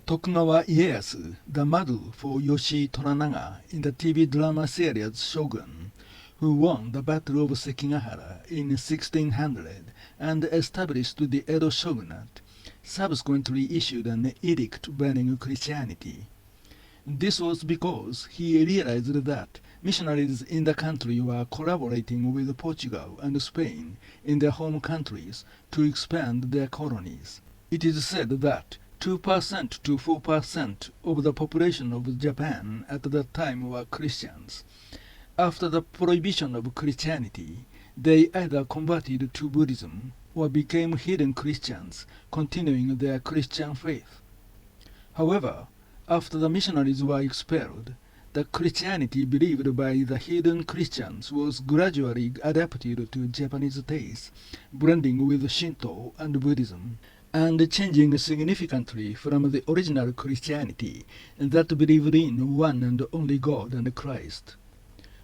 Tokugawa Ieyasu, the model for Yoshii Toranaga in the TV drama series Shogun, who won the Battle of Sekigahara in 1600 and established the Edo Shogunate, subsequently issued an edict banning Christianity. This was because he realized that missionaries in the country were collaborating with Portugal and Spain in their home countries to expand their colonies. It is said that 2% to 4% of the population of Japan at that time were Christians. After the prohibition of Christianity, they either converted to Buddhism or became hidden Christians, continuing their Christian faith. However, after the missionaries were expelled, the Christianity believed by the hidden Christians was gradually adapted to Japanese tastes, blending with Shinto and Buddhism, and changing significantly from the original Christianity that believed in one and only God and Christ.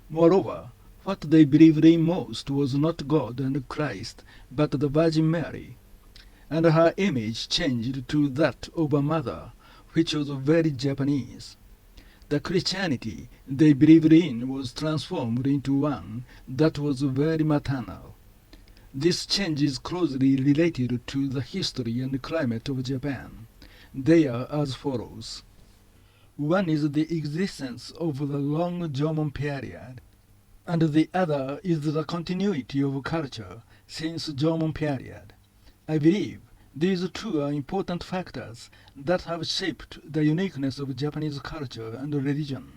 Moreover, what they believed in most was not God and Christ, but the Virgin Mary, and her image changed to that of a mother, which was very Japanese. The Christianity they believed in was transformed into one that was very maternal. This change is closely related to the history and climate of Japan. They are as follows. One is the existence of the long Jomon period, and the other is the continuity of culture since Jomon period. I believe these two are important factors that have shaped the uniqueness of Japanese culture and religion.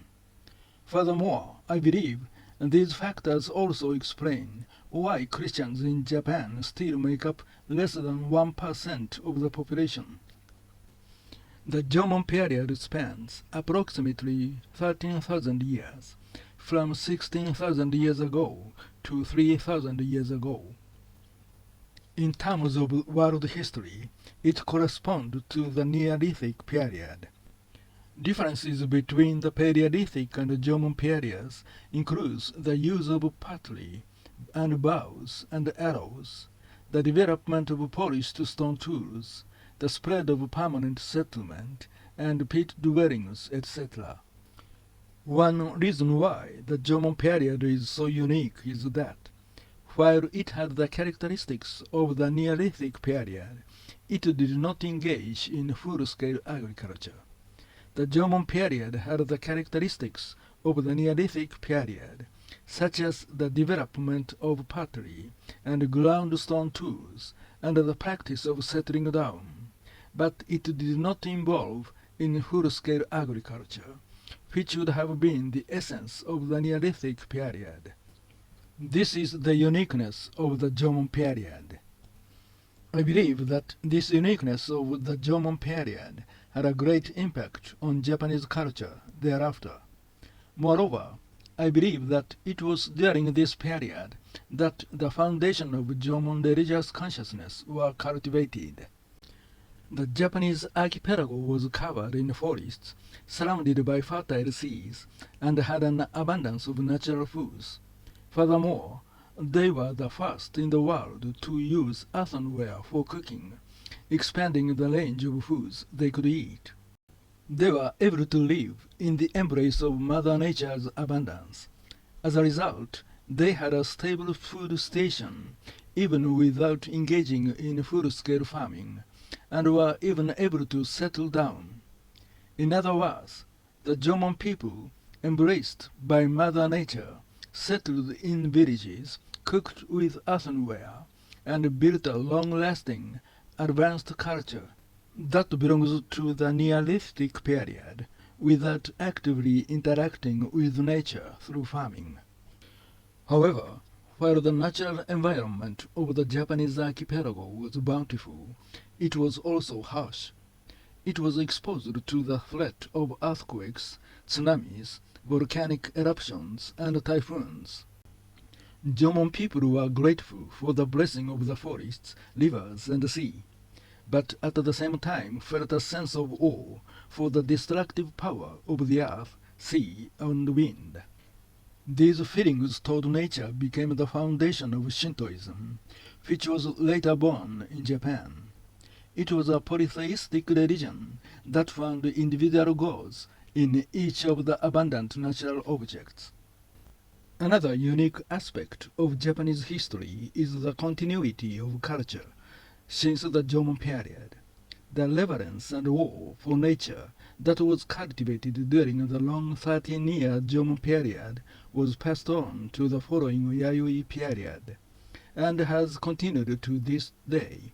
Furthermore, I believe these factors also explain why Christians in Japan still make up less than 1% of the population. The Jomon period spans approximately 13,000 years, from 16,000 years ago to 3,000 years ago. In terms of world history, it corresponds to the Neolithic period. Differences between the Paleolithic and Jomon periods includes the use of pottery and bows and arrows, the development of polished stone tools, the spread of permanent settlement, and pit dwellings, etc. One reason why the Jomon period is so unique is that, while it had the characteristics of the Neolithic period, it did not engage in full-scale agriculture. The Jomon period had the characteristics of the Neolithic period, such as the development of pottery and ground stone tools and the practice of settling down, but it did not involve in full-scale agriculture, which would have been the essence of the Neolithic period. This is the uniqueness of the Jomon period. I believe that this uniqueness of the Jomon period had a great impact on Japanese culture thereafter. Moreover, I believe that it was during this period that the foundation of Jomon religious consciousness were cultivated. The Japanese archipelago was covered in forests, surrounded by fertile seas, and had an abundance of natural foods. Furthermore, they were the first in the world to use earthenware for cooking, expanding the range of foods they could eat. They were able to live in the embrace of Mother Nature's abundance. As a result, they had a stable food station, even without engaging in full-scale farming, and were even able to settle down. In other words, the Jomon people, embraced by Mother Nature, settled in villages, cooked with earthenware, and built a long-lasting, advanced culture that belongs to the Neolithic period without actively interacting with nature through farming. However, while the natural environment of the Japanese archipelago was bountiful, it was also harsh. It was exposed to the threat of earthquakes, tsunamis, volcanic eruptions, and typhoons. Jomon people were grateful for the blessing of the forests, rivers, and the sea, but at the same time felt a sense of awe for the destructive power of the earth, sea, and wind. These feelings toward nature became the foundation of Shintoism, which was later born in Japan. It was a polytheistic religion that found individual gods in each of the abundant natural objects. Another unique aspect of Japanese history is the continuity of culture since the Jomon period. The reverence and awe for nature that was cultivated during the long 13-year Jomon period was passed on to the following Yayoi period, and has continued to this day.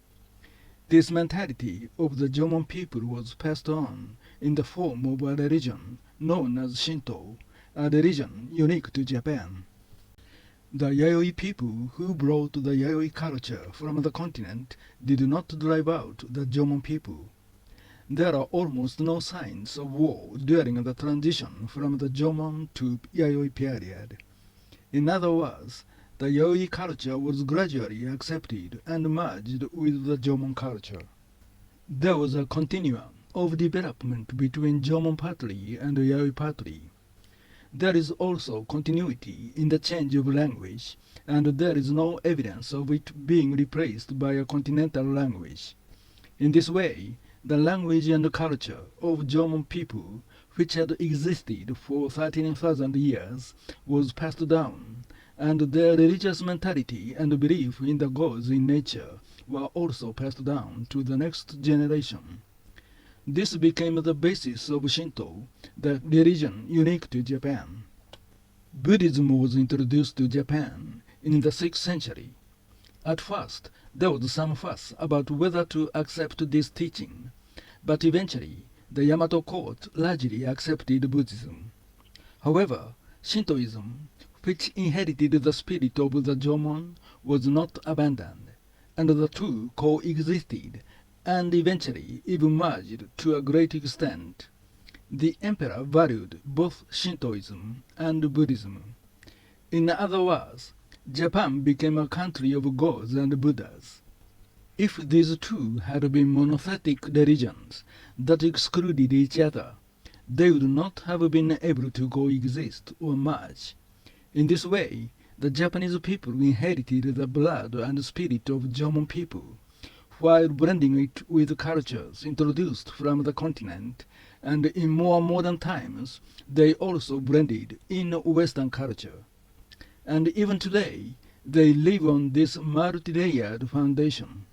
This mentality of the Jomon people was passed on in the form of a religion known as Shinto, a religion unique to Japan. The Yayoi people who brought the Yayoi culture from the continent did not drive out the Jomon people. There are almost no signs of war during the transition from the Jomon to Yayoi period. In other words, the Yayoi culture was gradually accepted and merged with the Jomon culture. There was a continuum of development between Jomon partly and Yayoi partly. There is also continuity in the change of language, and there is no evidence of it being replaced by a continental language. In this way, the language and culture of Jomon people, which had existed for 13,000 years, was passed down, and their religious mentality and belief in the gods in nature were also passed down to the next generation. This became the basis of Shinto, the religion unique to Japan. Buddhism was introduced to Japan in the 6th century. At first, there was some fuss about whether to accept this teaching, but eventually the Yamato court largely accepted Buddhism. However, Shintoism, which inherited the spirit of the Jomon, was not abandoned, and the two coexisted and eventually even merged to a great extent. The emperor valued both Shintoism and Buddhism. In other words, Japan became a country of gods and Buddhas. If these two had been monotheistic religions that excluded each other, they would not have been able to coexist or merge. In this way, the Japanese people inherited the blood and spirit of Jomon people, while blending it with cultures introduced from the continent, and in more modern times, they also blended in Western culture. And even today, they live on this multi-layered foundation.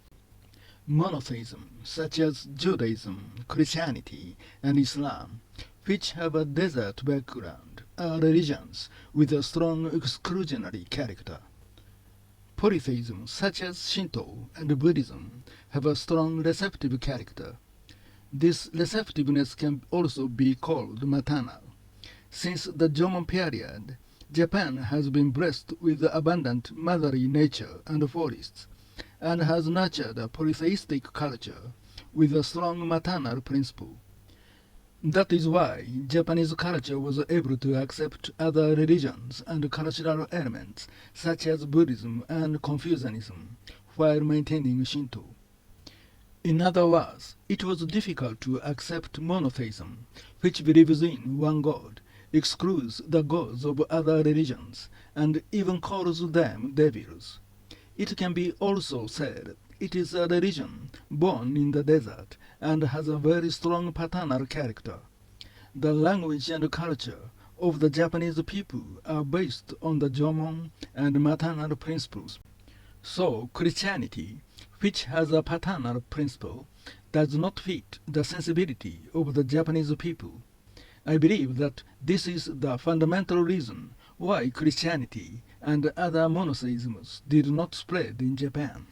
Monotheism, such as Judaism, Christianity, and Islam, which have a desert background, are religions with a strong exclusionary character. Polytheism, such as Shinto and Buddhism, have a strong receptive character. This receptiveness can also be called maternal. Since the Jomon period, Japan has been blessed with abundant motherly nature and forests, and has nurtured a polytheistic culture with a strong maternal principle. That is why Japanese culture was able to accept other religions and cultural elements such as Buddhism and Confucianism while maintaining Shinto. In other words, it was difficult to accept monotheism, which believes in one god, excludes the gods of other religions, and even calls them devils. It can be also said it is a religion born in the desert and has a very strong paternal character. The language and culture of the Japanese people are based on the Jomon and maternal principles. So Christianity, which has a paternal principle, does not fit the sensibility of the Japanese people. I believe that this is the fundamental reason why Christianity and other monotheisms did not spread in Japan.